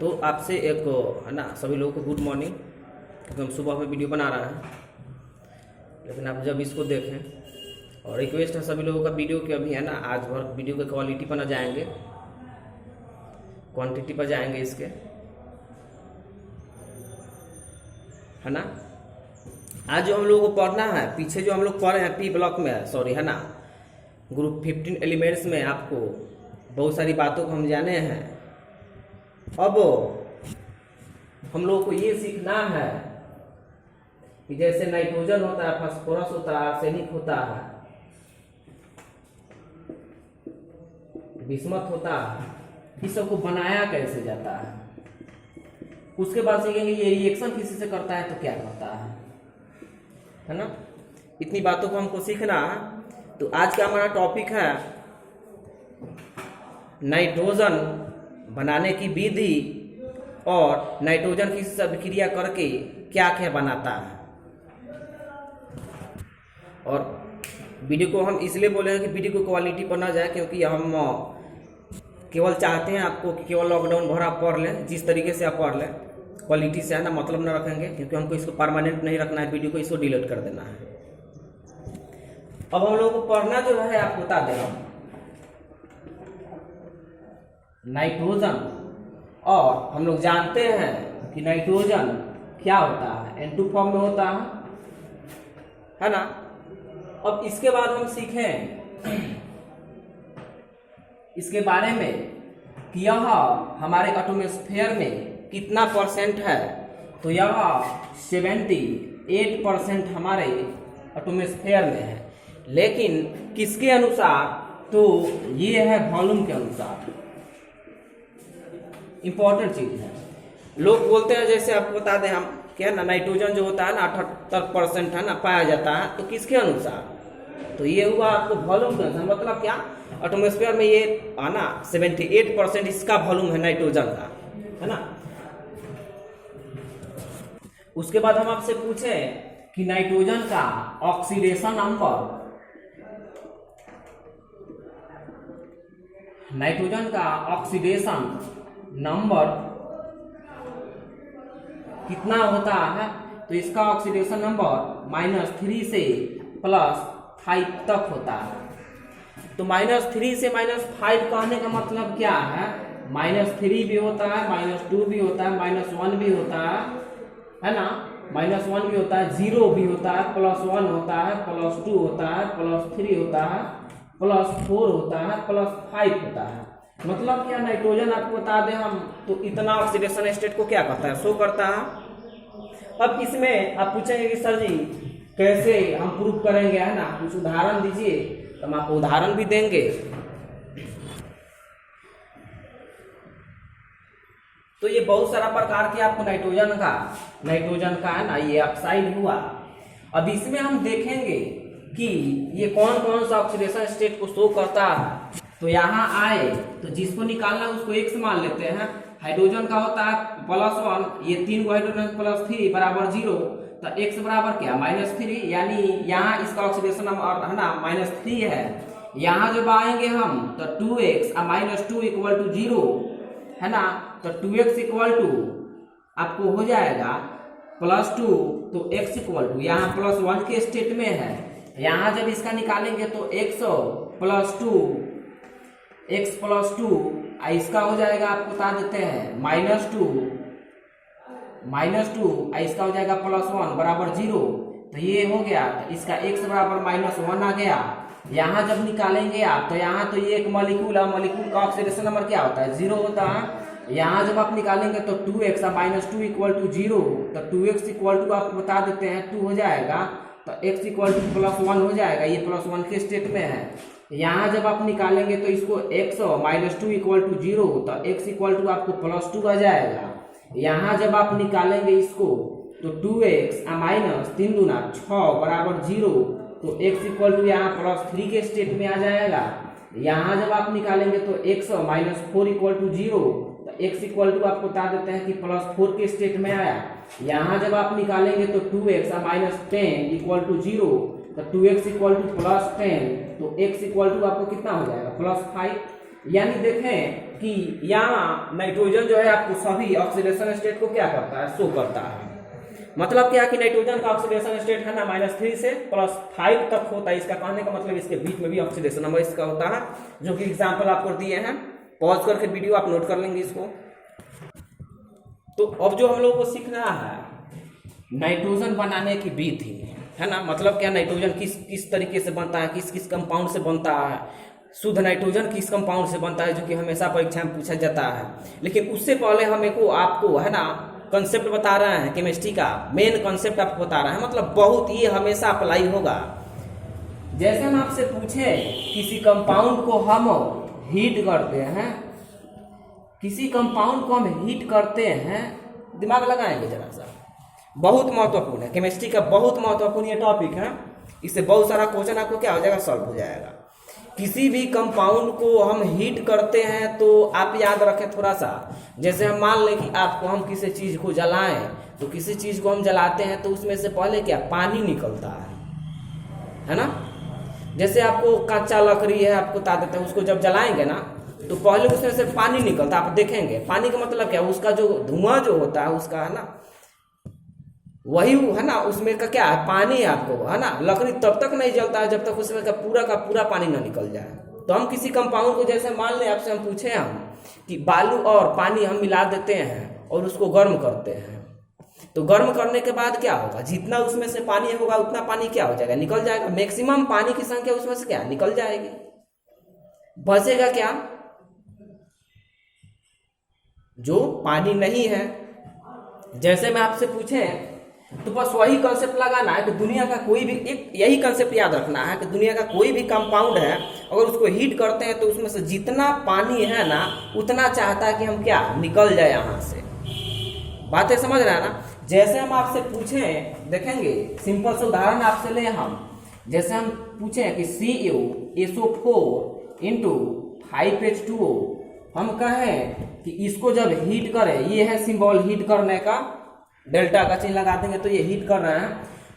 तो आपसे एक है ना, सभी लोगों को गुड मॉर्निंग। क्योंकि हम सुबह में वीडियो बना रहे हैं, लेकिन आप जब इसको देखें, और रिक्वेस्ट है सभी लोगों का वीडियो के अभी है ना, आज भर वीडियो के क्वालिटी पर ना जाएंगे, क्वांटिटी पर जाएंगे इसके, है ना। आज जो हम लोगों को पढ़ना है, पीछे जो हम लोग पढ़े हैं पी ब्लॉक में, सॉरी है ना, ग्रुप 15 एलिमेंट्स में आपको बहुत सारी बातों को हम जाने हैं। अब हम लोगों को ये सीखना है कि जैसे नाइट्रोजन होता है, फास्फोरस होता है, आर्सेनिक होता है, बिस्मथ होता है, इस सब को बनाया कैसे जाता है। उसके बाद सीखेंगे ये रिएक्शन किसी से करता है तो क्या करता है ना। इतनी बातों को हमको सीखना है। तो आज का हमारा टॉपिक है नाइट्रोजन बनाने की विधि और नाइट्रोजन किसी से अभिक्रिया करके क्या क्या बनाता है। और वीडियो को हम इसलिए बोले हैं कि वीडियो को क्वालिटी पर ना जाए, क्योंकि हम केवल चाहते हैं आपको कि केवल लॉकडाउन भर आप पढ़ लें, जिस तरीके से आप पढ़ लें क्वालिटी से है ना, मतलब ना रखेंगे, क्योंकि हमको इसको परमानेंट नहीं रखना है, वीडियो को इसको डिलीट कर देना है। अब हम लोगों को पढ़ना जो है आपको बता दे रहा हूं, नाइट्रोजन, और हम लोग जानते हैं कि नाइट्रोजन क्या होता है, N2 फॉर्म में होता है ना। अब इसके बाद हम सीखें इसके बारे में कि यह हमारे एटमॉस्फेयर में कितना परसेंट है। तो यह 78% हमारे एटमॉस्फेयर में है, लेकिन किसके अनुसार, तो ये है वॉल्यूम के अनुसार। इंपॉर्टेंट चीज है। लोग बोलते हैं, जैसे आपको बता दें हम, क्या ना नाइट्रोजन जो होता है ना 78% है ना पाया जाता है, तो किसके अनुसार, तो ये हुआ आपको वॉल्यूम के अनुसार। मतलब क्या, एटमॉस्फेयर में ये आना 78% इसका वॉल्यूम है नाइट्रोजन का, है ना। उसके बाद हम आपसे पूछे कि नाइट्रोजन का ऑक्सीडेशन नंबर, नाइट्रोजन का ऑक्सीडेशन नंबर कितना होता है। तो इसका ऑक्सीडेशन नंबर -3 से +5 तक होता है। तो -3 से -5 कहने का मतलब क्या है, -3 भी होता है, -2 भी होता है, -1 भी होता है ना, -1 भी होता है, 0 भी होता है, +1 होता है, +2 होता है, +3 होता है, +4 होता है, +5 होता है। मतलब क्या, नाइट्रोजन आपको बता दें हम, तो इतना ऑक्सीडेशन स्टेट को क्या करता है, शो करता है। अब इसमें आप पूछेंगे कि सर जी कैसे हम प्रूफ करेंगे, है ना, कुछ उदाहरण दीजिए, तो हम आपको उदाहरण भी देंगे। तो ये बहुत सारा प्रकार के आपको नाइट्रोजन का है ना, ये ऑक्साइड हुआ। अब इसमें हम देखेंगे कि ये कौन कौन सा ऑक्सीडेशन स्टेट को शो करता है। तो यहाँ आए तो जिसको निकालना उसको x मान लेते हैं। हाइड्रोजन का होता है +1, ये 3 हाइड्रोजन +3 बराबर 0, तो x बराबर क्या, -3, यानी यहाँ इसका ऑक्सीडेशन नंबर है ना -3 है। यहाँ जब आएंगे हम तो 2x -2 = 0, है ना। तो 2x = आपको हो जाएगा +2, तो x = यहाँ +1 के स्टेट में है। यहाँ जब इसका निकालेंगे तो x + 2 इसका हो जाएगा, आपको बता देते हैं -2 इसका हो जाएगा +1 बराबर 0। तो ये हो गया, तो इसका x बराबर -1 आ गया। यहाँ जब निकालेंगे आप, तो यहाँ तो ये एक मॉलिक्यूल है, मॉलिक्यूल का ऑक्सीडेशन नंबर क्या होता है, 0 होता है। यहाँ जब आप निकालेंगे तो 2x -2 = 0, तो 2x = आपको बता देते हैं 2 हो जाएगा, तो x = +1 हो जाएगा, ये +1 के स्टेट में है। यहाँ जब आप निकालेंगे तो इसको x -2 = 0, तो x = आपको +2 आ जाएगा। यहाँ जब आप निकालेंगे इसको तो 2x -3 दूना 6 बराबर 0, तो x = यहाँ +3 के स्टेट में आ जाएगा। यहाँ जब आप निकालेंगे तो x -4 = 0, तो x = आपको बता देते हैं कि +4 के स्टेट में आया। यहाँ जब आप निकालेंगे तो 2x -10 = 0, तो 2x = +10, तो x = आपको कितना हो जाएगा, +5। यानी देखें कि यहाँ नाइट्रोजन जो है आपको सभी ऑक्सीडेशन स्टेट को क्या करता है, शो करता है। मतलब क्या कि नाइट्रोजन का ऑक्सीडेशन स्टेट है ना -3 से +5 तक होता है। इसका कहने का मतलब इसके बीच में भी ऑक्सीडेशन नंबर इसका होता है, जो कि एग्जाम्पल आपको दिए हैं। पॉज करके वीडियो आप नोट कर लेंगे इसको। तो अब जो हम लोग को सीखना है नाइट्रोजन बनाने की विधि, है ना। मतलब क्या, नाइट्रोजन किस तरीके से बनता है, किस किस कंपाउंड से बनता है, शुद्ध नाइट्रोजन किस कंपाउंड से बनता है, जो कि हमेशा परीक्षा में पूछा जाता है। लेकिन उससे पहले हमें को आपको, है ना, कंसेप्ट बता रहे हैं केमिस्ट्री का, मेन कंसेप्ट आपको बता रहे हैं। मतलब बहुत ये हमेशा अप्लाई होगा। जैसे हम आपसे पूछे किसी कंपाउंड को हम हीट करते हैं, किसी कंपाउंड को हम हीट करते हैं, दिमाग लगाएंगे जरा सा, बहुत महत्वपूर्ण है, केमिस्ट्री का बहुत महत्वपूर्ण ये टॉपिक है। इससे बहुत सारा क्वेश्चन आपको क्या हो जाएगा, सॉल्व हो जाएगा। किसी भी कंपाउंड को हम हीट करते हैं तो आप याद रखें थोड़ा सा, जैसे हम मान लें कि आपको हम किसी चीज को जलाएं, तो किसी चीज को हम जलाते हैं तो उसमें से पहले क्या, पानी निकलता है ना। जैसे आपको कच्चा लकड़ी है, आपको बता देते हैं, उसको जब जलाएंगे ना तो पहले उसमें से पानी निकलता है। आप देखेंगे पानी का मतलब क्या, उसका जो धुआं जो होता है उसका, है ना, वही है ना, उसमें का क्या है, पानी है आपको, है ना। लकड़ी तब तक नहीं जलता है जब तक उसमें का पूरा पानी ना निकल जाए। तो हम किसी कंपाउंड को, जैसे मान लें आपसे हम पूछे हम कि बालू और पानी हम मिला देते हैं और उसको गर्म करते हैं, तो गर्म करने के बाद क्या होगा, जितना उसमें से पानी होगा उतना पानी क्या हो जाएगा, निकल जाएगा। मैक्सिमम पानी की संख्या उसमें से क्या निकल जाएगी, बचेगा क्या, जो पानी नहीं है। जैसे मैं आपसे पूछे तो बस वही कंसेप्ट लगाना है कि दुनिया का कोई भी, एक यही कंसेप्ट याद रखना है कि दुनिया का कोई भी कंपाउंड है, अगर उसको हीट करते हैं तो उसमें से जितना पानी है ना उतना चाहता है कि हम क्या, निकल जाए यहाँ से। बातें समझ रहे हैं ना। जैसे हम आपसे पूछे, देखेंगे सिंपल से उदाहरण आपसे ले हम, जैसे हम पूछे कि CuSO4 इंटू 5H2O, हम कहें कि इसको जब हीट करें, ये है सिंबल हीट करने का, डेल्टा का चिन्ह लगा देंगे तो ये हीट कर रहे हैं।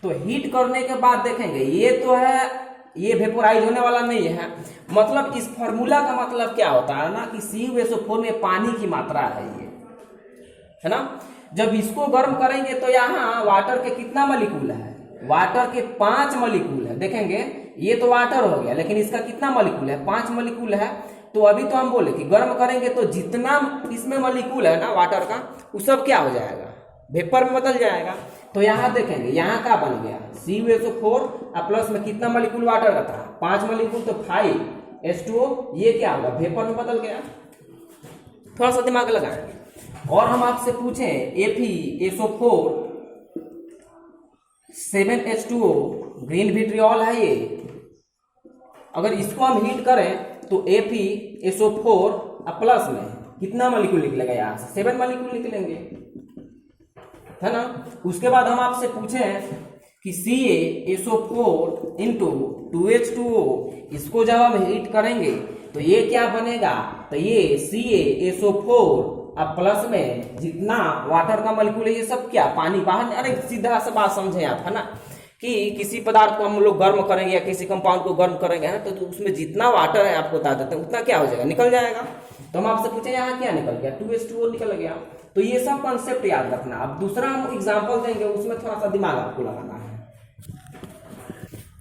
तो हीट करने के बाद देखेंगे ये तो है, ये वेपोराइज होने वाला नहीं है। मतलब इस फॉर्मूला का मतलब क्या होता है ना कि CuSO4 में पानी की मात्रा है, ये है ना। जब इसको गर्म करेंगे तो यहाँ वाटर के कितना मॉलिक्यूल है, वाटर के 5 मॉलिक्यूल है। देखेंगे ये तो वाटर हो गया, लेकिन इसका कितना मॉलिक्यूल है, 5 मॉलिक्यूल है। तो अभी तो हम बोले कि गर्म करेंगे तो जितना इसमें मॉलिक्यूल है ना वाटर का, वो सब क्या हो जाएगा, वेपर में बदल जाएगा। तो यहाँ देखेंगे यहाँ का बन गया CuSO4 प्लस में कितना मॉलिक्यूल वाटर का था, 5 मॉलिक्यूल, तो 5H2O, ये क्या होगा, वेपर में बदल गया। थोड़ा सा दिमाग लगाएंगे। और हम आपसे पूछें FeSO4 7H2O, ग्रीन विट्रियोल है ये, अगर इसको हम हीट करें तो FeSO4 प्लस में कितना मॉलिक्यूल निकलेगा, यहाँ से 7 मॉलिक्यूल निकलेंगे, है ना। उसके बाद हम आपसे पूछें कि CaSO4 इंटू 2H2O, इसको जब हम हीट करेंगे तो ये क्या बनेगा, तो ये CaSO4 प्लस में जितना वाटर का मॉलिक्यूल है, ये सब क्या, पानी बाहर। अरे सीधा सा बात समझे आप, है ना, कि किसी पदार्थ को हम लोग गर्म करेंगे या किसी कंपाउंड को गर्म करेंगे, है तो उसमें जितना वाटर है आपको बता देते हैं, उतना क्या हो जाएगा, निकल जाएगा। तो हम आपसे पूछे यहाँ क्या निकल गया, 2H2O निकल गया। तो ये सब कॉन्सेप्ट याद रखना। अब दूसरा हम एग्जांपल देंगे, उसमें थोड़ा सा दिमाग आपको लगाना है।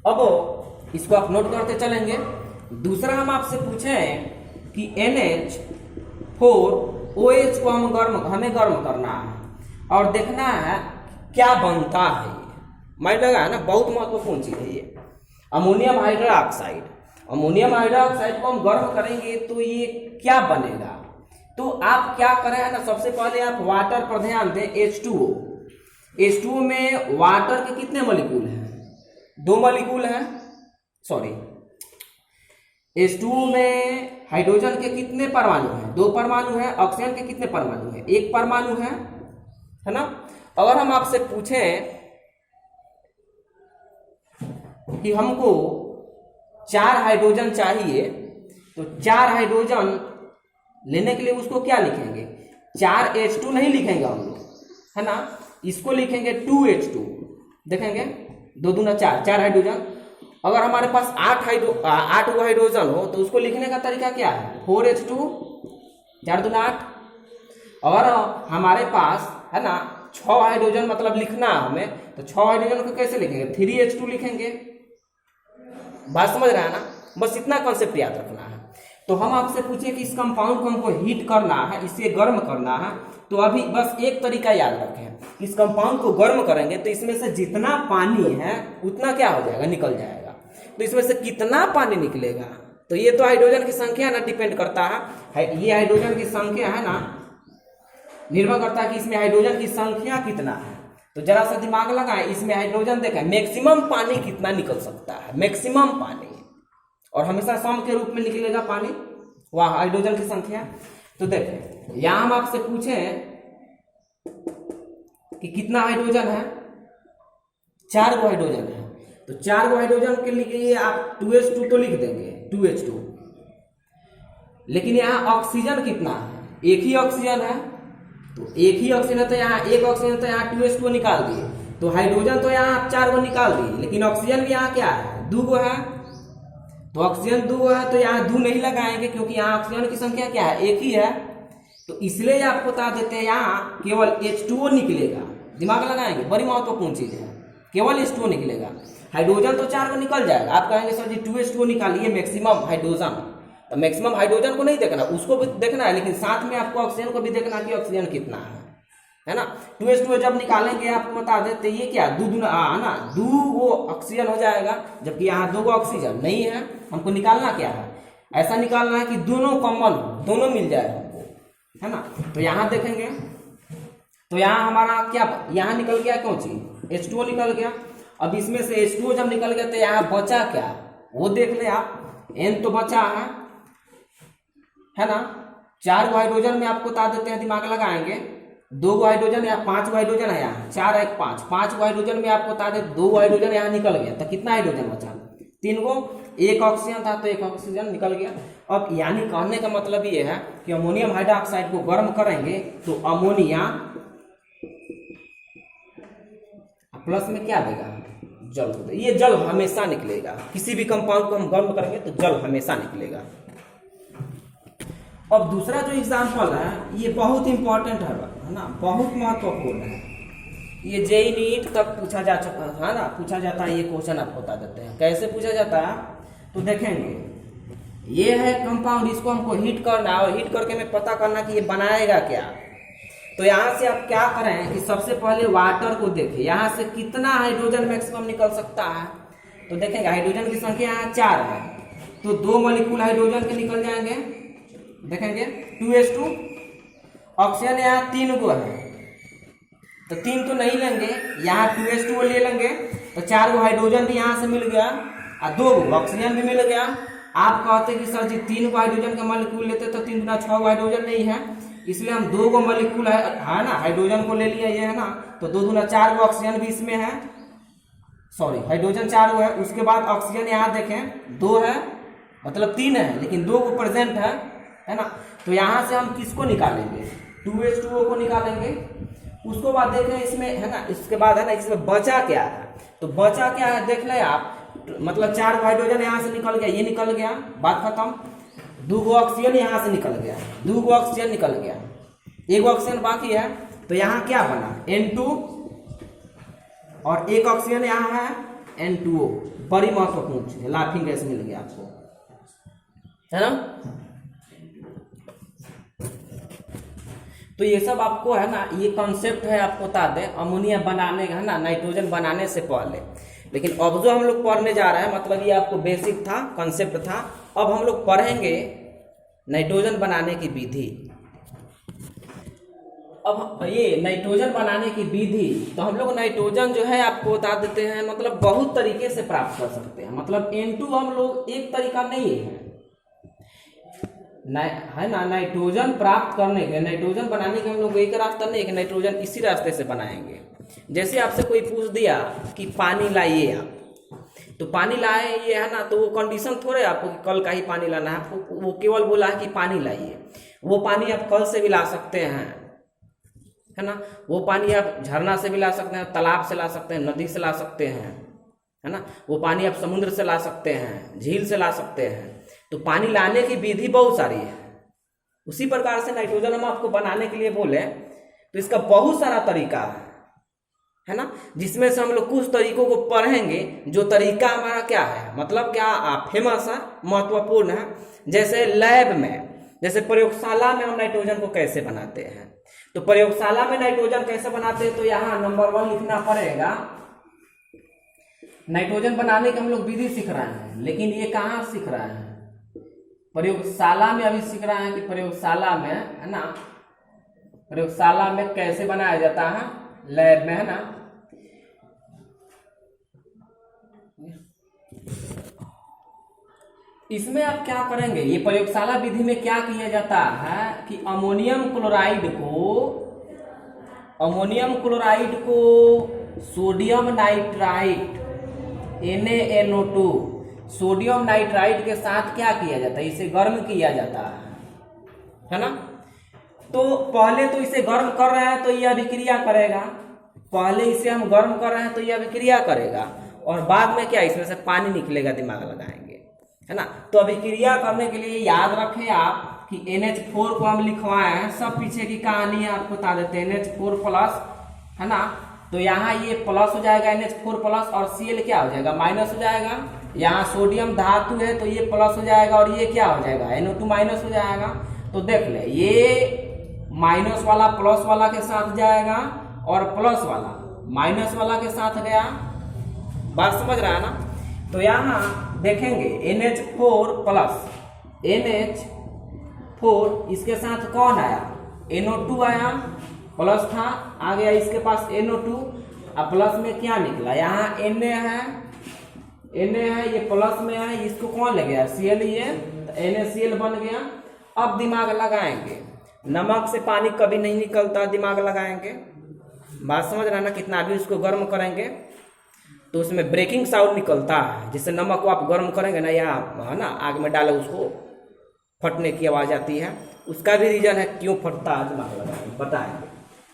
अब इसको आप नोट करते चलेंगे। दूसरा हम आपसे पूछें कि NH4OH को हमें गर्म करना है और देखना है क्या बनता है। माइंड लगा है ना, बहुत महत्वपूर्ण चीज है ये। अमोनियम हाइड्रोक्साइड, अमोनियम हाइड्रोक्साइड को हम गर्म करेंगे तो ये क्या बनेगा। तो आप क्या करें, है ना, सबसे पहले आप वाटर पर ध्यान दें। H2O में वाटर के कितने मॉलिक्यूल हैं, 2 मॉलिक्यूल हैं। सॉरी, H2O में हाइड्रोजन के कितने परमाणु हैं, 2 परमाणु हैं। ऑक्सीजन के कितने परमाणु हैं, 1 परमाणु है ना। अगर हम आपसे पूछें कि हमको 4 हाइड्रोजन चाहिए, तो 4 हाइड्रोजन लेने के लिए उसको क्या लिखेंगे, 4H2 नहीं लिखेंगे हम लोग, है ना, इसको लिखेंगे 2H2। देखेंगे 2 दूना 4, 4 हाइड्रोजन। अगर हमारे पास 8 गो हाइड्रोजन हो तो उसको लिखने का तरीका क्या है, 4H2, 4 दूना 8। अगर हमारे पास है ना 6 हाइड्रोजन मतलब लिखना है हमें, तो 6 हाइड्रोजन को कैसे लिखेंगे, 3H2 लिखेंगे। बात समझ रहा है ना, बस इतना कॉन्सेप्ट याद रखना है। तो हम आपसे पूछे कि इस कंपाउंड को हमको हीट करना है, इसे गर्म करना है, तो अभी बस एक तरीका याद रखें, इस कंपाउंड को गर्म करेंगे तो इसमें से जितना पानी है उतना क्या हो जाएगा, निकल जाएगा। तो इसमें से कितना पानी निकलेगा, तो ये तो हाइड्रोजन की संख्या ना डिपेंड करता है, ये हाइड्रोजन की संख्या है ना निर्भर करता है कि इसमें हाइड्रोजन की संख्या कितना है। तो जरा सा दिमाग लगाएं, इसमें हाइड्रोजन देखें मैक्सिमम पानी कितना निकल सकता है, मैक्सिमम पानी, और हमेशा सम के रूप में निकलेगा पानी, वह हाइड्रोजन की संख्या। तो देखें यहां हम आपसे पूछे कि कितना हाइड्रोजन है, 4 गो हाइड्रोजन है, तो 4 गो हाइड्रोजन के लिए आप 2H2 तो लिख देंगे, 2H2। लेकिन यहाँ ऑक्सीजन कितना है, एक ही ऑक्सीजन है, तो एक ही ऑक्सीजन है तो यहाँ एक ऑक्सीजन, तो यहाँ 2H2 निकाल दिए। तो हाइड्रोजन तो यहाँ आप 4 गो निकाल दिए, लेकिन ऑक्सीजन भी यहाँ क्या है, 2 गो है। तो ऑक्सीजन 2 गो है तो यहाँ 2 नहीं लगाएंगे, क्योंकि यहाँ ऑक्सीजन की संख्या क्या है, एक ही है। तो इसलिए आपको बता देते हैं यहाँ केवल H2O निकलेगा। दिमाग लगाएंगे, बड़ी महत्वपूर्ण चीज है, केवल H2O निकलेगा। हाइड्रोजन तो 4 गो निकल जाएगा। आप कहेंगे सर जी 2H2O निकालिए मैक्सिमम हाइड्रोजन, तो मैक्सिमम हाइड्रोजन को नहीं देखना, उसको भी देखना है, लेकिन साथ में आपको ऑक्सीजन को भी देखना कि ऑक्सीजन कितना है ना। 2H2O जब निकालेंगे आपको बता देते ये क्या 2 दूना है ना, 2 गो ऑक्सीजन हो जाएगा, जबकि यहाँ 2 गो ऑक्सीजन नहीं है। हमको निकालना क्या है, ऐसा निकालना है कि दोनों कॉमन, दोनों मिल जाए हमको, है ना। तो यहाँ देखेंगे तो यहाँ हमारा क्या, यहाँ निकल गया कौन चीज, H2O निकल गया। अब इसमें से H2O जब निकल गया तो यहाँ बचा क्या, वो देख ले आप, N तो बचा है ना। 4 गो हाइड्रोजन में आपको बता देते हैं, दिमाग लगाएंगे, 2 गो हाइड्रोजन या 5 गो हाइड्रोजन है यहाँ, 4 1 5, 5 गो हाइड्रोजन में आपको बता दें 2 गो हाइड्रोजन यहाँ निकल गया, तो कितना हाइड्रोजन बचा, 3 गो। एक ऑक्सीजन था तो एक ऑक्सीजन निकल गया। अब यानी कहने का मतलब ये है कि अमोनियम हाइड्रोक्साइड को गर्म करेंगे तो अमोनिया प्लस में क्या देगा, जल को। ये जल हमेशा निकलेगा, किसी भी कंपाउंड को हम गर्म करेंगे तो जल हमेशा निकलेगा। अब दूसरा जो एग्जाम्पल है ये बहुत इंपॉर्टेंट है ना, बहुत महत्वपूर्ण है। ये जेईई नीट तक पूछा जा चुका है ना, पूछा जाता है ये क्वेश्चन, आपको बता देते हैं कैसे पूछा जाता है। तो देखेंगे ये है कंपाउंड, इसको हमको हीट करना है, और हीट करके हमें पता करना कि ये बनाएगा क्या। तो यहाँ से आप क्या करें कि सबसे पहले वाटर को देखें, यहाँ से कितना हाइड्रोजन मैक्सिमम निकल सकता है। तो देखेंगे हाइड्रोजन की संख्या यहाँ 4 है, तो 2 मॉलिक्यूल हाइड्रोजन के निकल जाएंगे। देखेंगे 2H2, ऑक्सीजन यहाँ 3 गो है, तो 3 तो नहीं लेंगे, यहाँ 2H2 ले लेंगे, तो 4 गो हाइड्रोजन भी यहाँ से मिल गया और 2 गो ऑक्सीजन भी मिल गया। आप कहते कि सर जी 3 गो हाइड्रोजन का मॉलिक्यूल लेते तो 3 गुना 6 गो हाइड्रोजन नहीं है, इसलिए हम 2 गो मॉलिक्यूल है ना हाइड्रोजन को ले लिया, ये है ना, तो 2 गुना 4 गो ऑक्सीजन भी इसमें है, सॉरी हाइड्रोजन 4 गो है। उसके बाद ऑक्सीजन यहाँ देखें 2 है, मतलब 3 है, लेकिन 2 गो प्रेजेंट है ना। तो यहाँ से हम किसको निकालेंगे, 2H2O को निकालेंगे। उसको बाद देखें इसमें है ना, इसके बाद है ना इसमें बचा क्या है, तो बचा क्या है देख ले आप, मतलब 4 गो हाइड्रोजन यहाँ से निकल गया, ये निकल गया, बात खत्म। 2 गो ऑक्सीजन यहाँ से निकल गया, 2 गो ऑक्सीजन निकल गया, 1 ऑक्सीजन बाकी है, तो यहाँ क्या बना N2 और 1 ऑक्सीजन यहाँ है N2O। बड़ी महत्वपूर्ण चीज है, लाफिंग गैस मिल गया आपको, है ना। तो ये सब आपको है ना, ये कॉन्सेप्ट है, आपको बता दें अमोनिया बनाने का है ना, नाइट्रोजन बनाने से पहले। लेकिन अब जो हम लोग पढ़ने जा रहे हैं, मतलब ये आपको बेसिक था, कॉन्सेप्ट था। अब हम लोग पढ़ेंगे नाइट्रोजन बनाने की विधि। अब ये नाइट्रोजन बनाने की विधि, तो हम लोग नाइट्रोजन जो है आपको बता देते हैं, मतलब बहुत तरीके से प्राप्त कर सकते हैं। मतलब N2 हम लोग एक तरीका नहीं है ना, नाइट्रोजन प्राप्त करने के, नाइट्रोजन बनाने के हम लोग एक रास्ता नहीं है कि नाइट्रोजन इसी रास्ते से बनाएंगे। जैसे आपसे कोई पूछ दिया कि पानी लाइए आप, तो पानी लाए ये है ना, तो वो कंडीशन थोड़े आपको कि कल का ही पानी लाना है आपको, वो केवल बोला है कि पानी लाइए। वो पानी आप कल से भी ला सकते हैं, है ना, वो पानी आप झरना से भी ला सकते हैं, तालाब से ला सकते हैं, नदी से ला सकते हैं, है ना। वो पानी आप समुद्र से ला सकते हैं, झील से ला सकते हैं। तो पानी लाने की विधि बहुत सारी है। उसी प्रकार से नाइट्रोजन हम आपको बनाने के लिए बोले तो इसका बहुत सारा तरीका है ना, जिसमें से हम लोग कुछ तरीकों को पढ़ेंगे। जो तरीका हमारा क्या है, मतलब क्या फेमस है, महत्वपूर्ण है। जैसे लैब में, जैसे प्रयोगशाला में हम नाइट्रोजन को कैसे बनाते हैं। तो प्रयोगशाला में नाइट्रोजन कैसे बनाते हैं, तो यहाँ नंबर 1 लिखना पड़ेगा। नाइट्रोजन बनाने की हम लोग विधि सीख रहे हैं, लेकिन ये कहाँ सीख रहे हैं, प्रयोगशाला में अभी सीख रहे हैं कि प्रयोगशाला में, है ना, प्रयोगशाला में कैसे बनाया जाता है, लैब में, है ना। इसमें आप क्या करेंगे, ये प्रयोगशाला विधि में क्या किया जाता है कि अमोनियम क्लोराइड को sodium nitrite NaNO2 sodium nitrite के साथ क्या किया जाता है, इसे गर्म किया जाता है ना। तो पहले तो इसे गर्म कर रहे हैं तो यह अभिक्रिया करेगा, पहले इसे हम गर्म कर रहे हैं तो यह अभिक्रिया करेगा, और बाद में क्या, इसमें से पानी निकलेगा, दिमाग लगाएंगे, है ना। तो अभिक्रिया करने के लिए याद रखें आप कि NH4 को हम लिखवाए हैं, सब पीछे की कहानी है आपको बता देते हैं। NH4+, है ना, तो यहाँ ये प्लस हो जाएगा NH4+, और Cl क्या हो जाएगा, माइनस हो जाएगा। यहाँ सोडियम धातु है तो ये प्लस हो जाएगा, और ये क्या हो जाएगा, NO2 माइनस हो जाएगा। तो देख ले, ये माइनस वाला प्लस वाला के साथ जाएगा, और प्लस वाला माइनस वाला के साथ गया। बात समझ रहा है ना। तो यहाँ देखेंगे NH4+, इसके साथ कौन आया, NO2 आया, प्लस था, आ गया इसके पास NO2, अब प्लस में क्या निकला, यहाँ Na है, ये प्लस में है, इसको कौन ले गया, Cl, ये NaCl बन गया। अब दिमाग लगाएंगे, नमक से पानी कभी नहीं निकलता, दिमाग लगाएंगे। बात समझ रहा है ना। कितना भी उसको गर्म करेंगे तो उसमें ब्रेकिंग साउंड निकलता है, जिससे नमक को आप गर्म करेंगे ना, या है ना आग में डाले उसको फटने की आवाज आती है। उसका भी रीजन है क्यों फटता है, दिमाग लगाएंगे, बताएंगे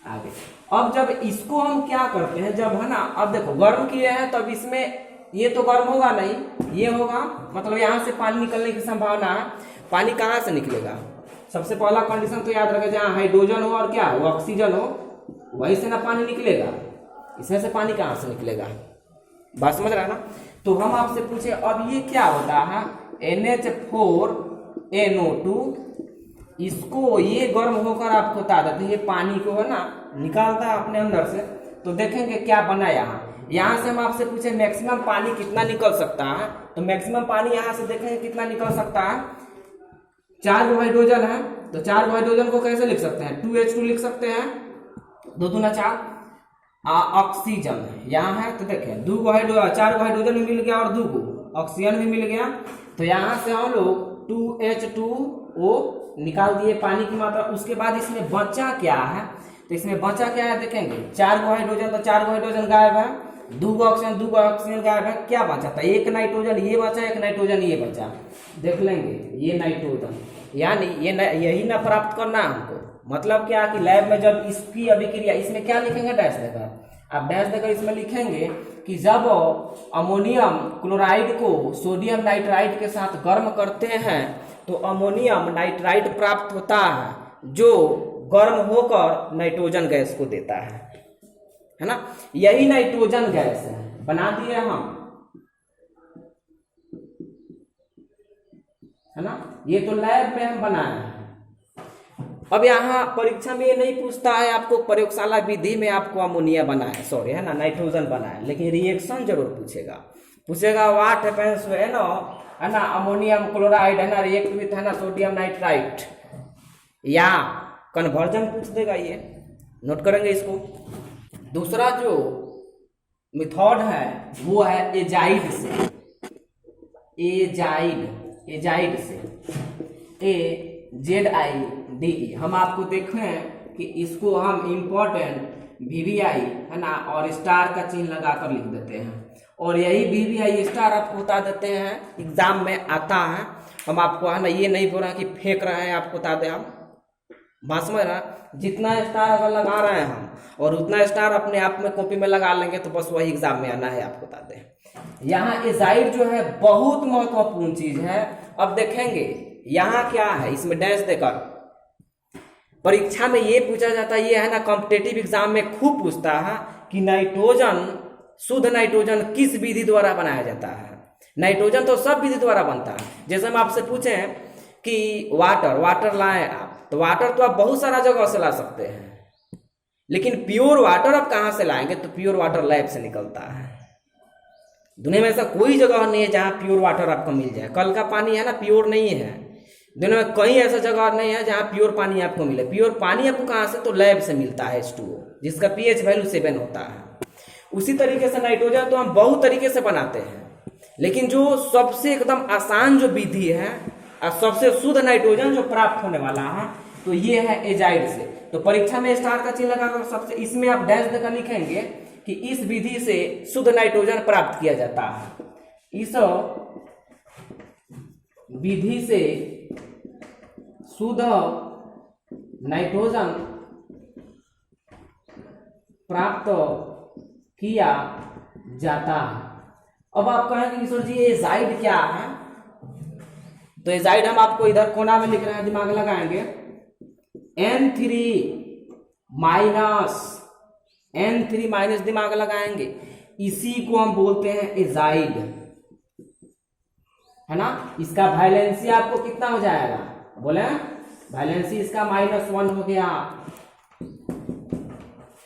आगे। अब जब इसको हम क्या करते हैं, जब, है ना, अब देखो गर्म किए हैं, तब इसमें ये तो गर्म होगा नहीं, ये होगा, मतलब यहाँ से पानी निकलने की संभावना है। पानी कहाँ से निकलेगा, सबसे पहला कंडीशन तो याद रखें, जहाँ हाइड्रोजन हो और क्या हो, ऑक्सीजन हो, वहीं से ना पानी निकलेगा, इसमें से पानी कहाँ से निकलेगा। बात समझ रहा है ना। तो हम आपसे पूछे, अब ये क्या होता है, NH4NO2, इसको ये गर्म होकर आपको बता देते, ये पानी को, है ना, निकालता है अपने अंदर से। तो देखेंगे क्या बना यहाँ से हम आपसे पूछे मैक्सिमम पानी कितना निकल सकता है, तो मैक्सिमम पानी यहाँ से देखेंगे कितना निकल सकता है। 4 हाइड्रोजन है, तो 4 हाइड्रोजन को कैसे लिख सकते हैं, 2H2 लिख सकते हैं, 2 दूना 4। ऑक्सीजन यहाँ है, तो देखें 4 हाइड्रोजन भी मिल गया और 2 ऑक्सीजन भी मिल गया। तो यहाँ से हम लोग 2H2O निकाल दिए पानी की मात्रा। उसके बाद इसमें बचा क्या है, तो इसमें बचा क्या है देखेंगे, 4 हाइड्रोजन, तो 4 हाइड्रोजन गायब है, 2 ऑक्सीजन गायब है, क्या बचा था, 1 नाइट्रोजन ये बचा, 1 नाइट्रोजन ये बचा, देख लेंगे ये नाइट्रोजन, यानी यही ना प्राप्त करना है हमको। मतलब क्या कि लैब में जब इसकी अभिक्रिया, इसमें क्या लिखेंगे, डैश देकर, आप डैश देकर इसमें लिखेंगे कि जब अमोनियम क्लोराइड को सोडियम नाइट्राइट के साथ गर्म करते हैं तो अमोनियम नाइट्राइट प्राप्त होता है, जो गर्म होकर नाइट्रोजन गैस को देता है ना। यही नाइट्रोजन गैस है, बना दिए हम, है ना। ये तो लैब में हम बनाए हैं। अब यहाँ परीक्षा में ये नहीं पूछता है आपको प्रयोगशाला विधि में आपको अमोनिया बनाए, सॉरी, है ना, नाइट्रोजन बनाए, लेकिन रिएक्शन जरूर पूछेगा व्हाट हैपेंस है ना, अमोनियम क्लोराइड, है ना, रिएक्ट विथ, है ना, सोडियम नाइट्राइट, या कन्वर्जन पूछ देगा, ये नोट करेंगे इसको। दूसरा जो मेथड है वो है एजाइड से, एजाइड से, AZIDE। हम आपको देखें कि इसको हम इम्पोर्टेंट VVI, है ना, और स्टार का चिन्ह लगाकर लिख देते हैं, और यही VVI स्टार आपको बता देते हैं, एग्जाम में आता है। हम आपको, है ना, ये नहीं बोल रहे कि फेंक रहे हैं, आपको बता दें हम, बात समझ रहा, जितना स्टार अगर लगा रहे हैं हम और उतना स्टार अपने आप में कॉपी में लगा लेंगे तो बस वही एग्जाम में आना है, आपको बता दें। यहाँ एजाइड जो है बहुत महत्वपूर्ण चीज है। अब देखेंगे यहाँ क्या है, इसमें डैश देकर परीक्षा में ये पूछा जाता है, ये है ना कॉम्पिटेटिव एग्जाम में खूब पूछता है कि नाइट्रोजन, शुद्ध नाइट्रोजन किस विधि द्वारा बनाया जाता है। नाइट्रोजन तो सब विधि द्वारा बनता है। जैसे हम आपसे पूछें कि वाटर लाएं आप, तो वाटर तो आप बहुत सारा जगह से ला सकते हैं, लेकिन प्योर वाटर आप कहाँ से लाएंगे, तो प्योर वाटर लैब से निकलता है। दुनिया में ऐसा कोई जगह नहीं है जहाँ प्योर वाटर आपको मिल जाए। कल का पानी है ना प्योर नहीं है, दुनिया में कहीं ऐसा जगह नहीं है जहाँ प्योर पानी आपको मिले। प्योर पानी आपको कहाँ से, तो लैब से मिलता है H2O, जिसका pH वैल्यू 7 होता है। उसी तरीके से नाइट्रोजन तो हम बहुत तरीके से बनाते हैं, लेकिन जो सबसे एकदम आसान जो विधि है और सबसे शुद्ध नाइट्रोजन जो प्राप्त होने वाला है, तो ये है एजाइड से। तो परीक्षा में स्टार का चिन्ह लगाकर सबसे इसमें आप डैश देकर लिखेंगे कि इस विधि से शुद्ध नाइट्रोजन प्राप्त किया जाता है। इस विधि से शुद्ध नाइट्रोजन प्राप्त किया जाता है। अब आप कहेंगे कि सर जी एजाइड क्या है, तो एजाइड हम आपको इधर कोना में लिख रहे हैं, दिमाग लगाएंगे। N3 माइनस दिमाग लगाएंगे, इसी को हम बोलते हैं एजाइड, है ना। इसका वैलेंसी आपको कितना हो जाएगा, बोले वैलेंसी इसका -1 हो गया।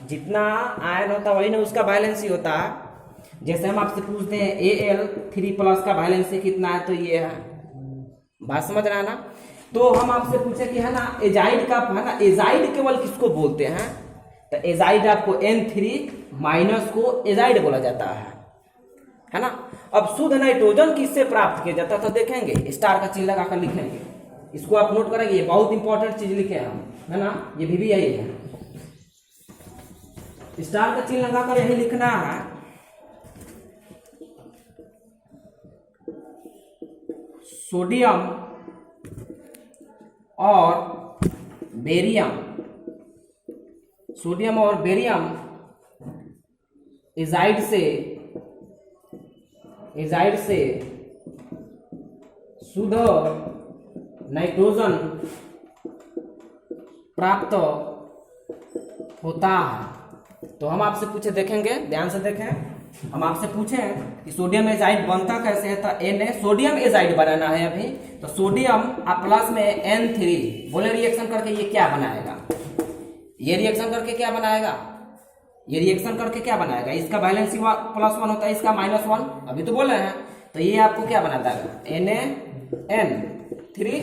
जितना आयन होता है वही ना उसका वैलेंसी होता है। जैसे हम आपसे पूछते हैं Al3+ का वैलेंसी कितना है, तो ये है, बात समझ रहा है ना। तो हम आपसे पूछे कि है ना एजाइड का, है ना एजाइड केवल किसको बोलते हैं, तो एजाइड आपको N3- को एजाइड बोला जाता है ना। अब शुद्ध नाइट्रोजन किससे प्राप्त किया जाता है, तो देखेंगे स्टार का चिन्ह लगाकर लिखेंगे। इसको आप नोट करेंगे, ये बहुत इंपॉर्टेंट चीज लिखे हम, है ना, ये भी यही है। स्टार का चिन्ह लगाकर यही लिखना है, सोडियम और बेरियम, सोडियम और बेरियम एजाइड से शुद्ध नाइट्रोजन प्राप्त होता है। तो हम आपसे पूछे, देखेंगे ध्यान से देखें, हम आपसे पूछे कि सोडियम एजाइड बनता कैसे है, तो Na सोडियम एजाइड बनाना है अभी, तो सोडियम आप प्लस में N3 बोले रिएक्शन करके ये क्या बनाएगा, ये रिएक्शन करके क्या बनाएगा, ये रिएक्शन करके क्या बनाएगा, इसका वैलेंसी +1 होता है, इसका -1 अभी तो बोले हैं, तो ये आपको क्या बना देगा NaN3,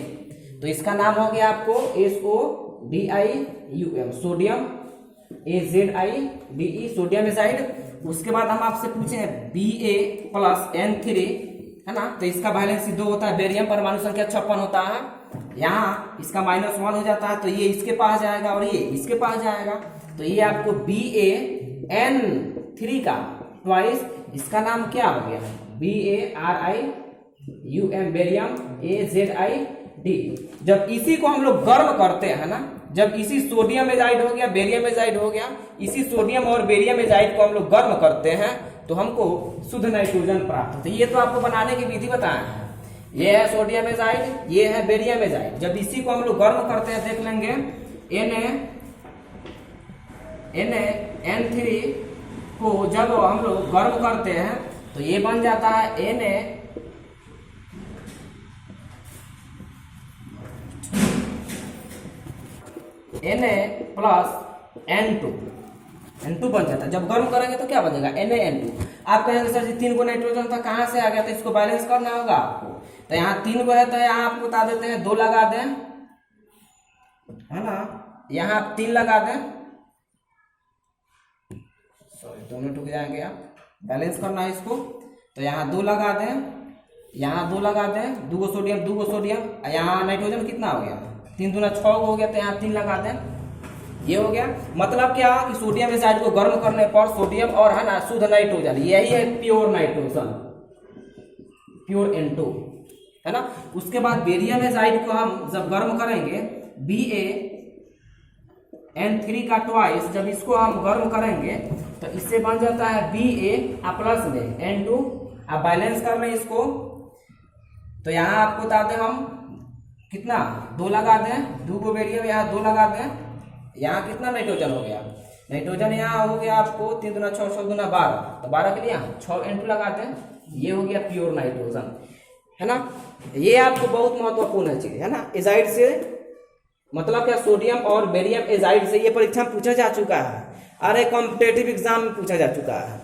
तो इसका नाम हो गया आपको SODiUM, sodium AZIDE, sodium azide. उसके बाद हम आपसे पूछे Ba+N3, है ना, तो इसका वैलेंसी 2 होता है, बेरियम परमाणु संख्या 56 होता है, यहाँ इसका -1 हो जाता है, तो ये इसके पास जाएगा और ये इसके पास जाएगा, तो ये आपको BaN3 का ट्वाइस, इसका नाम क्या हो गया, BaRiUM, बेरियम AZIDE। जब इसी को हम लोग गर्म करते हैं ना, जब इसी सोडियम एजाइड हो गया, बेरियम एजाइड हो गया, इसी सोडियम और बेरियम एजाइड को हम लोग गर्म करते हैं, तो हमको शुद्ध नाइट्रोजन प्राप्त होता है। ये तो आपको बनाने की विधि बताए हैं, ये है सोडियम एजाइड, ये है बेरियम एजाइड। जब इसी को हम लोग गर्म करते हैं, देख लेंगे NaN3 को जब हम लोग गर्म करते हैं तो ये बन जाता है Na+N2 बन जाता है। जब गर्म करेंगे तो क्या बनेगा, NaN2। आप कहेंगे सर जी 3 गो नाइट्रोजन था कहाँ से आ गया, तो इसको बैलेंस करना होगा आपको। तो यहाँ 3 गो है, तो यहाँ आपको बता देते हैं 2 लगा दें, है ना, यहाँ आप 3 लगा दें, सॉरी दोनों टूट जाएंगे, आप बैलेंस करना है इसको, तो यहाँ 2 लगा दें, यहाँ 2 लगा दें, 2 गो सोडियम, 2 गो सोडियम, यहाँ नाइट्रोजन कितना हो गया, 3 दूना 6 हो गया, तो यहाँ 3 लगा दें, ये हो गया। मतलब क्या कि सोडियम एजाइड को गर्म करने पर सोडियम और है ना शुद्ध नाइट्रोजन, यही है प्योर नाइट्रोजन, प्योर N2, है ना। उसके बाद बेरियम एजाइड को हम जब गर्म करेंगे N3 का ट्वाइस, जब इसको हम गर्म करेंगे तो इससे बन जाता है Ba प्लस में N2। अब बैलेंस कर लें इसको, तो यहाँ आपको बता दें हम कितना 2 लगा दें, 2 को बेरियम यहाँ 2 लगा दें। यहाँ कितना नाइट्रोजन हो गया, नाइट्रोजन यहाँ हो गया आपको 3 दूना 6 6 दूना 12, तो 12 के लिए 6 N2 लगाते हैं, ये हो गया प्योर नाइट्रोजन, है ना। ये आपको बहुत महत्वपूर्ण चीज है ना। एजाइड से मतलब क्या, सोडियम और बेरियम एजाइड से, ये परीक्षा में पूछा जा चुका है, अरे कॉम्पिटेटिव एग्जाम में पूछा जा चुका है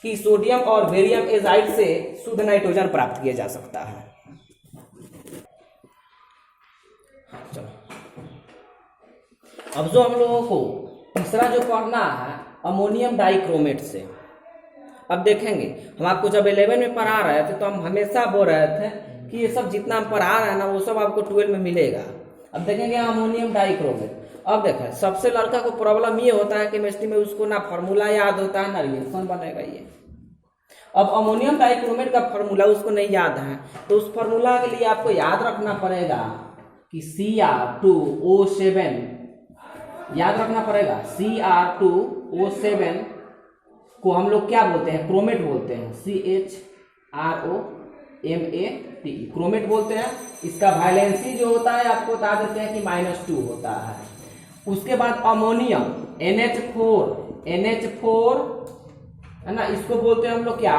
कि सोडियम और बेरियम एजाइड से शुद्ध नाइट्रोजन प्राप्त किया जा सकता है। चलो अब जो हम लोगों को तीसरा जो पढ़ना है अमोनियम डाइक्रोमेट से। अब देखेंगे हम आपको जब 11 में पढ़ा रहे थे तो हम हमेशा बोल रहे थे कि ये सब जितना हम पढ़ा रहे हैं ना वो सब आपको 12 में मिलेगा। अब देखेंगे अमोनियम डाइक्रोमेट। अब देखें सबसे लड़का को प्रॉब्लम ये होता है केमिस्ट्री में, उसको ना फार्मूला याद होता है ना रिएक्शन बनेगा ये। अब अमोनियम डाइक्रोमेट का फार्मूला उसको नहीं याद है, तो उस फार्मूला के लिए आपको याद रखना पड़ेगा कि Cr2O7, याद रखना पड़ेगा Cr2O7 को हम लोग क्या बोलते हैं, क्रोमेट बोलते हैं, CHROMAT क्रोमेट बोलते हैं। इसका वैलेंसी जो होता है आपको बता देते हैं कि -2 होता है। उसके बाद अमोनियम NH4 है ना, इसको बोलते हैं हम लोग क्या,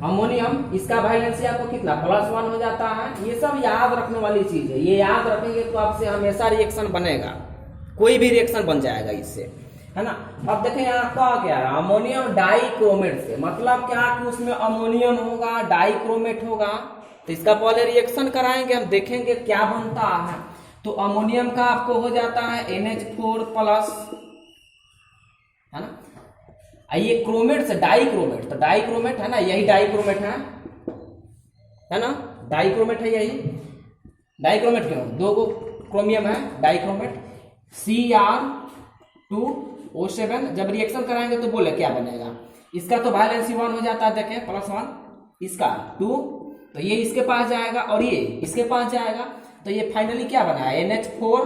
अमोनियम, इसका वैलेंसी आपको कितना +1 हो जाता है। ये सब याद रखने वाली चीज है, ये याद रखेंगे तो आपसे हमेशा रिएक्शन बनेगा, कोई भी रिएक्शन बन जाएगा इससे, है ना। अब देखें यहाँ का क्या है, अमोनियम डाइक्रोमेट से मतलब क्या कि उसमें अमोनियम होगा, डाइक्रोमेट होगा, तो इसका पहले रिएक्शन कराएंगे, हम देखेंगे क्या बनता है। तो अमोनियम का आपको हो जाता है NH4+, है ना। ये क्रोमेट से डाइक्रोमेट, तो डाइक्रोमेट है ना, यही डाइक्रोमेट है ना, डाइक्रोमेट है यही। डाइक्रोमेट क्यों, 2 गो क्रोमियम है, डाइक्रोमेट। Cr2O7 जब रिएक्शन कराएंगे तो बोले क्या बनेगा, इसका तो वैलेंसी 1 हो जाता है, देखें +1, इसका 2, तो ये इसके पास जाएगा और ये इसके पास जाएगा, तो ये फाइनली क्या बना है NH4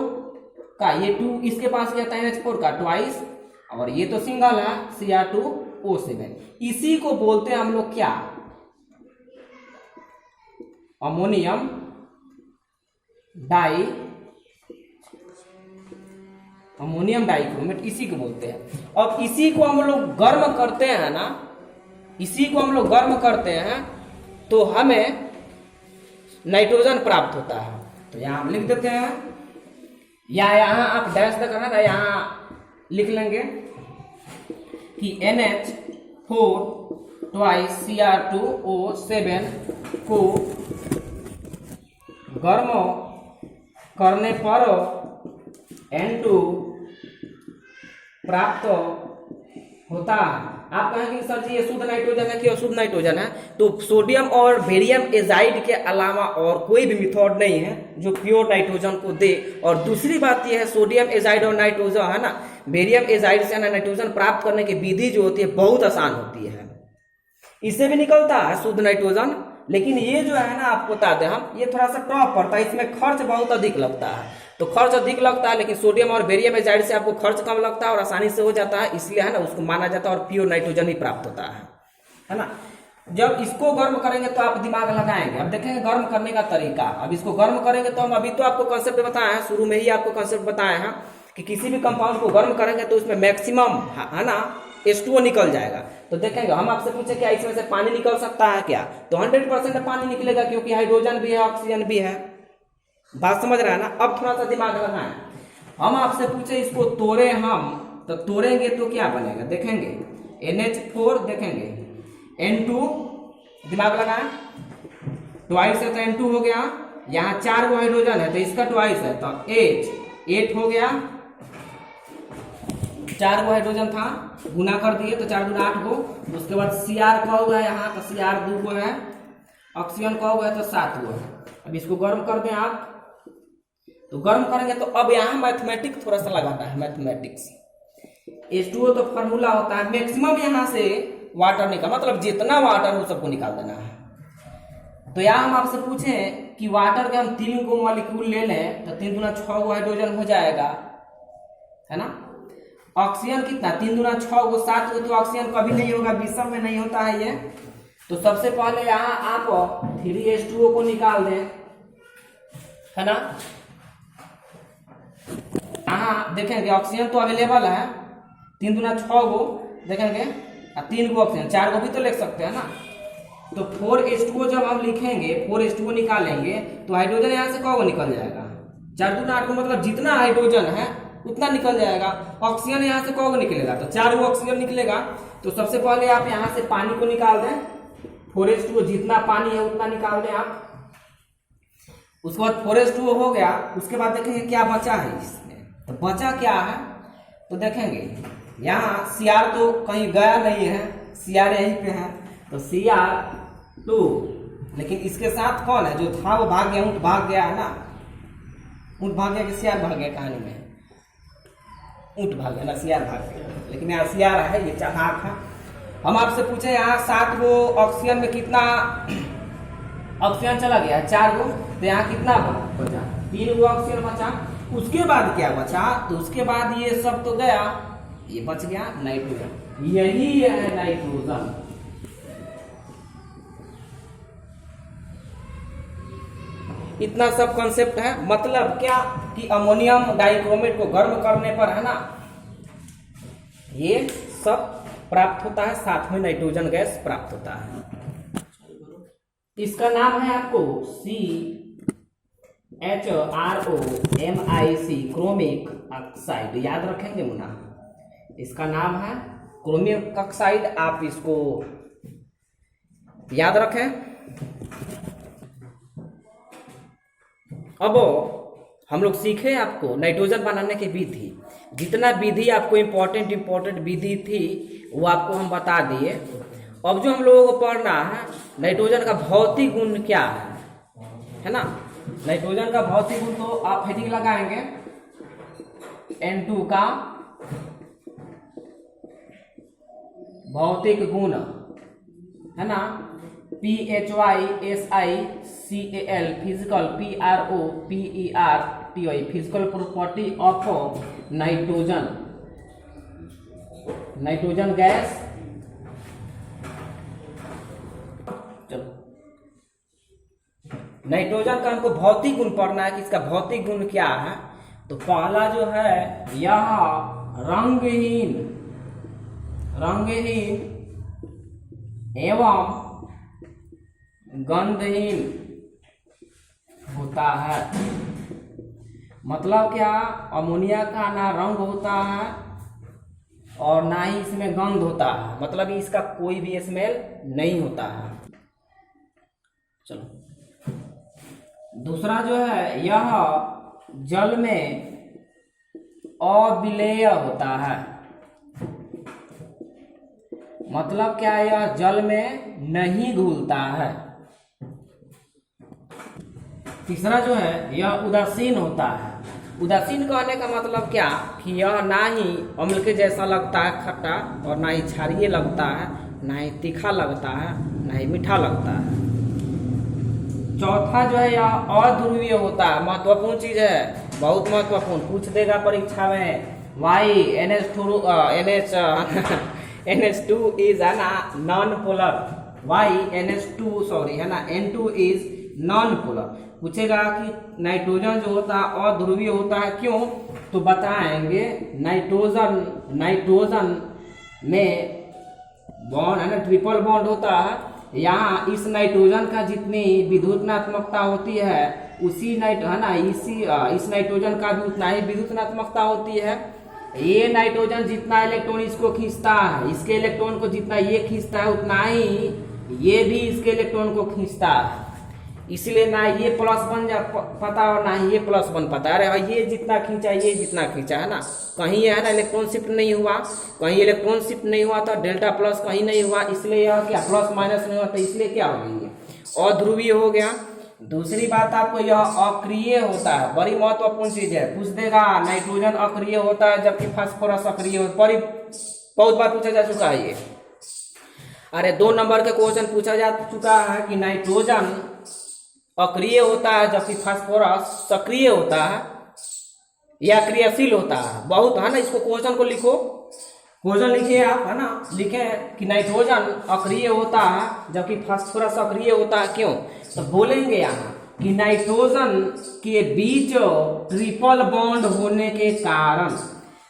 का, ये 2 इसके पास गया था NH4 का ट्वाइस, और ये तो सिंगल है Cr2O7। इसी को बोलते हैं हम लोग क्या, अमोनियम डाइक्रोमेट, इसी को बोलते हैं। अब इसी को हम लोग गर्म करते हैं ना, इसी को हम लोग गर्म करते हैं तो हमें नाइट्रोजन प्राप्त होता है। तो यहां हम लिख देते हैं, या यहां आप डैश देकर ना यहां लिख लेंगे कि NH4 ट्वाइस Cr2O7 को गर्म करने पर N2 प्राप्त होता है। आप कहेंगे सर जी ये शुद्ध नाइट्रोजन है कि अशुद्ध नाइट्रोजन है, तो सोडियम और बेरियम एजाइड के अलावा और कोई भी मेथड नहीं है जो प्योर नाइट्रोजन को दे। और दूसरी बात यह है सोडियम एजाइड और नाइट्रोजन है ना, बेरियम एजाइड से नाइट्रोजन प्राप्त करने की विधि जो होती है बहुत आसान होती है, इससे भी निकलता है शुद्ध नाइट्रोजन। लेकिन ये जो है ना आपको बता दें हम, ये थोड़ा सा टफ पड़ता है, इसमें खर्च बहुत अधिक लगता है। तो खर्च अधिक लगता है, लेकिन सोडियम और बेरियम एजाइड से आपको खर्च कम लगता है और आसानी से हो जाता है, इसलिए है ना उसको माना जाता है और प्योर नाइट्रोजन ही प्राप्त होता है ना। जब इसको गर्म करेंगे तो आप दिमाग लगाएंगे। अब देखेंगे गर्म करने का तरीका। अब इसको गर्म करेंगे तो हम अभी तो आपको कॉन्सेप्ट बताया है, शुरू में ही आपको कॉन्सेप्ट बताया है कि किसी भी कंपाउंड को गर्म करेंगे तो उसमें मैक्सिमम है ना H2O निकल जाएगा। तो देखेंगे हम आपसे पूछे क्या इसमें से पानी निकल सकता है क्या, तो 100% पानी निकलेगा, क्योंकि हाइड्रोजन भी है ऑक्सीजन भी है। बात समझ रहा है ना। अब थोड़ा सा दिमाग लगाएं, हम आपसे पूछे इसको तोड़े हम, तो तोड़ेंगे तो क्या बनेगा, देखेंगे NH4, देखेंगे N2, दिमाग लगाएं, ट्वाइस है तो N2 हो गया, यहाँ 4 गो हाइड्रोजन है तो इसका ट्वाइस है तो 8 हो गया, 4 गो हाइड्रोजन था, गुना कर दिए तो 4 गुना 8 गो। उसके बाद Cr का हुआ है यहाँ, तो Cr 2 गो है, ऑक्सीजन का हुआ है तो 7 गो है। अब इसको गर्म कर दें आप, तो गर्म करेंगे तो अब यहाँ मैथमेटिक्स थोड़ा सा लगाना है, मैथमेटिक्स। H2O तो फार्मूला होता है, मैक्सिमम यहाँ से वाटर निकाल, मतलब जितना वाटर हो सबको निकाल देना है तो यहाँ हम आपसे पूछें कि वाटर के हम 3 गो मॉलिक्यूल ले लें तो 3 दूना 6 गो हाइड्रोजन हो जाएगा, है ना। ऑक्सीजन कितना, 3 दूना 6 गो, 7 गो तो ऑक्सीजन कभी नहीं होगा, विषम में नहीं होता है ये। तो सबसे पहले यहाँ आप 3H2O को निकाल दें, है ना। यहाँ देखेंगे ऑक्सीजन तो अवेलेबल है, 3 दूना 6 गो देखेंगे, 3 गो ऑक्सीजन, 4 गो भी तो लिख सकते हैं ना। तो 4H2O जब हम लिखेंगे, 4H2O निकालेंगे तो हाइड्रोजन यहाँ से कौन निकल जाएगा, 4 दूना 8 को, मतलब जितना हाइड्रोजन है उतना निकल जाएगा। ऑक्सीजन यहाँ से कौन निकलेगा, तो 4 गो ऑक्सीजन निकलेगा। तो सबसे पहले आप यहाँ से पानी को निकाल दें, 4H2O जितना पानी है उतना निकाल दें आप। उसके बाद 4H2O हो गया, उसके बाद देखेंगे क्या बचा है इसमें। तो बचा क्या है, तो देखेंगे यहाँ Cr तो कहीं गया नहीं है, Cr यहीं पे है, तो Cr2, लेकिन इसके साथ कौन है, जो था वो भाग गया, ऊँट भाग गया है ना, ऊँट भाग गया कि Cr भाग गया, कहानी में ऊँट भाग गया ना, Cr भाग गया, लेकिन यहाँ Cr है, ये चालाक है। हम आपसे पूछे यहाँ 7 गो ऑक्सीजन में कितना ऑक्सीजन चला गया, 4 गो, तो यहाँ कितना बचा, 3 गो ऑक्सीजन बचा। उसके बाद क्या बचा, तो उसके बाद ये सब तो गया, ये बच गया नाइट्रोजन, यही है नाइट्रोजन। इतना सब कॉन्सेप्ट है। मतलब क्या कि अमोनियम डाइक्रोमेट को गर्म करने पर, है ना, ये सब प्राप्त होता है, साथ में नाइट्रोजन गैस प्राप्त होता है। इसका नाम है आपको CHROMIC, क्रोमिक ऑक्साइड, याद रखेंगे मुन्ना, इसका नाम है क्रोमिक ऑक्साइड, आप इसको याद रखें। अब हम लोग सीखे आपको नाइट्रोजन बनाने की विधि, जितना विधि आपको इम्पोर्टेंट विधि थी वो आपको हम बता दिए। अब जो हम लोगों को पढ़ना है, नाइट्रोजन का भौतिक गुण क्या है ना। नाइट्रोजन का भौतिक गुण तो आप हेडिंग लगाएंगे N2 का भौतिक गुण, है ना, PHYSICAL physical, PROPERTY physical property of nitrogen, nitrogen gas. चलो, नाइट्रोजन का हमको भौतिक गुण पढ़ना है कि इसका भौतिक गुण क्या है। तो पहला जो है, यह रंगहीन एवं गंधहीन होता है। मतलब क्या, अमोनिया का ना रंग होता है और ना ही इसमें गंध होता है, मतलब इसका कोई भी स्मेल नहीं होता है। चलो, दूसरा जो है, यह जल में अविलेय होता है। मतलब क्या, यह जल में नहीं घुलता है। तीसरा जो है, यह उदासीन होता है। उदासीन कहने का मतलब क्या कि यह ना ही अम्ल के जैसा लगता है खट्टा, और ना ही क्षारीय लगता है, ना ही तीखा लगता है, ना ही मीठा लगता है। चौथा जो है, यह अध्रुवीय होता है। महत्वपूर्ण चीज है, बहुत महत्वपूर्ण, पूछ देगा परीक्षा में। वाई NH2 इज है ना non polar, Y NH2 sorry है ना N2 इज नॉन पोलर। पूछेगा कि नाइट्रोजन जो होता है अध्रुवीय होता है, क्यों, तो बताएंगे। नाइट्रोजन में बॉन्ड है ना, ट्रिपल बॉन्ड होता है। यहाँ इस नाइट्रोजन का जितनी विद्युतनात्मकता होती है, उसी इस नाइट्रोजन का भी उतना ही विद्युतनात्मकता होती है। ये नाइट्रोजन जितना इलेक्ट्रॉन इसको खींचता है, इसके इलेक्ट्रॉन को जितना ये खींचता है, उतना ही ये भी इसके इलेक्ट्रॉन को खींचता है। इसलिए ना ये प्लस बन पता और ना ही ये प्लस बन पाता। अरे ये जितना खींचा, ये जितना खींचा, है ना, कहीं है ना इलेक्ट्रॉन शिफ्ट नहीं हुआ, कहीं इलेक्ट्रॉन शिफ्ट नहीं हुआ, तो डेल्टा प्लस कहीं नहीं हुआ, इसलिए यह क्या प्लस माइनस नहीं हुआ, तो इसलिए क्या हो गई, अध्रुवीय हो गया। दूसरी बात, आपको यह अक्रिय होता है, बड़ी महत्वपूर्ण चीज है। पूछ देगा नाइट्रोजन अक्रिय होता है जबकि फास्फोरस अक्रिय होता है, बहुत बार पूछा जा चुका है ये। अरे 2 नंबर के क्वेश्चन पूछा जा चुका है कि नाइट्रोजन अक्रिय होता है, जबकि फास्फोरस सक्रिय होता है या क्रियाशील होता है। बहुत है ना, इसको क्वेश्चन को लिखो, क्वेश्चन लिखिए आप, है ना, लिखे कि नाइट्रोजन अक्रिय होता है जबकि फास्फोरस सक्रिय होता है। क्यों? तो बोलेंगे यहाँ कि नाइट्रोजन के बीच ट्रिपल बॉन्ड होने के कारण,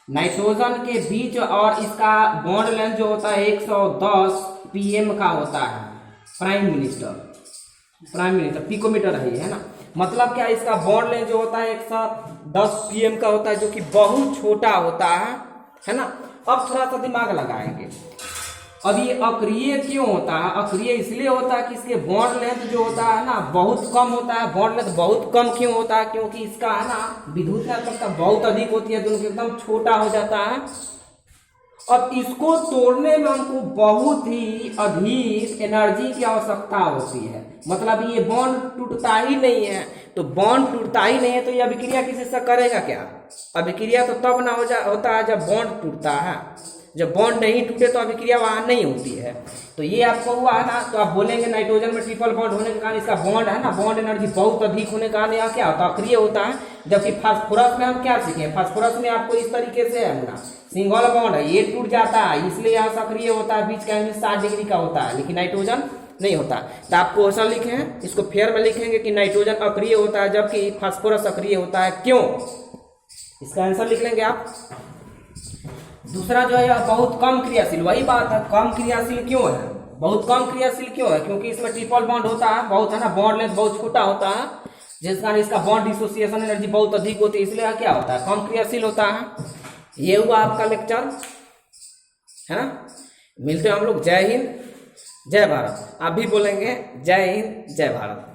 नाइट्रोजन के बीच और इसका बॉन्ड लेंथ जो होता है 110 pm का होता है, प्राइम मिनिस्टर पिकोमीटर है ना। मतलब क्या, इसका बॉन्ड लेंथ जो होता है 110 pm का होता है, जो कि बहुत छोटा होता है ना। अब थोड़ा सा दिमाग लगाएंगे, अब ये अक्रिय क्यों होता है? अक्रिय इसलिए होता है कि इसके बॉन्ड लेंथ जो होता है ना बहुत कम होता है। बॉन्ड लेंथ बहुत कम क्यों होता है? क्योंकि इसका है ना विद्युत चालकता बहुत अधिक होती है, दोनों एकदम छोटा हो जाता है। अब इसको तोड़ने में हमको बहुत ही अधिक एनर्जी की आवश्यकता होती है। मतलब ये बॉन्ड टूटता ही नहीं है, तो बॉन्ड टूटता ही नहीं है तो ये अभिक्रिया किसी से करेगा क्या? अभिक्रिया तो तब ना होता है जब बॉन्ड टूटता है। जब बॉन्ड नहीं टूटे तो अभिक्रिया वहां नहीं होती है। तो ये आपको हुआ है ना, तो आप बोलेंगे नाइट्रोजन में ट्रिपल बॉन्ड होने के कारण इसका बॉन्ड है ना, बॉन्ड एनर्जी बहुत अधिक होने के कारण यहाँ क्या होता है? अक्रिय होता है। जबकि फास्फोरस में हम क्या सीखे? फास्फोरस में आपको इस तरीके से है ना, सिंगल बॉन्ड है, ये टूट जाता है, इसलिए यहाँ सक्रिय होता है, बीच का एंगल 60 डिग्री का होता है, लेकिन नाइट्रोजन नहीं होता। तो आप क्वेश्चन लिखे हैं, इसको फेयर में लिखेंगे कि नाइट्रोजन अक्रिय होता है जबकि फास्फोरस सक्रिय होता है। क्यों? इसका आंसर लिख लेंगे आप। दूसरा जो है बहुत कम क्रियाशील, वही बात है, कम क्रियाशील क्यों है? बहुत कम क्रियाशील क्यों है? क्योंकि इसमें ट्रिपल बॉन्ड होता है, बहुत है ना, बॉन्ड लेंथ बहुत छोटा होता है, जिस कारण इसका बॉन्ड डिसोसिएशन एनर्जी बहुत अधिक होती है, इसलिए क्या होता है? कम क्रियाशील होता है। ये हुआ आपका लेक्चर, है ना। मिलते हैं हम लोग। जय हिंद जय भारत। आप भी बोलेंगे जय हिंद जय भारत।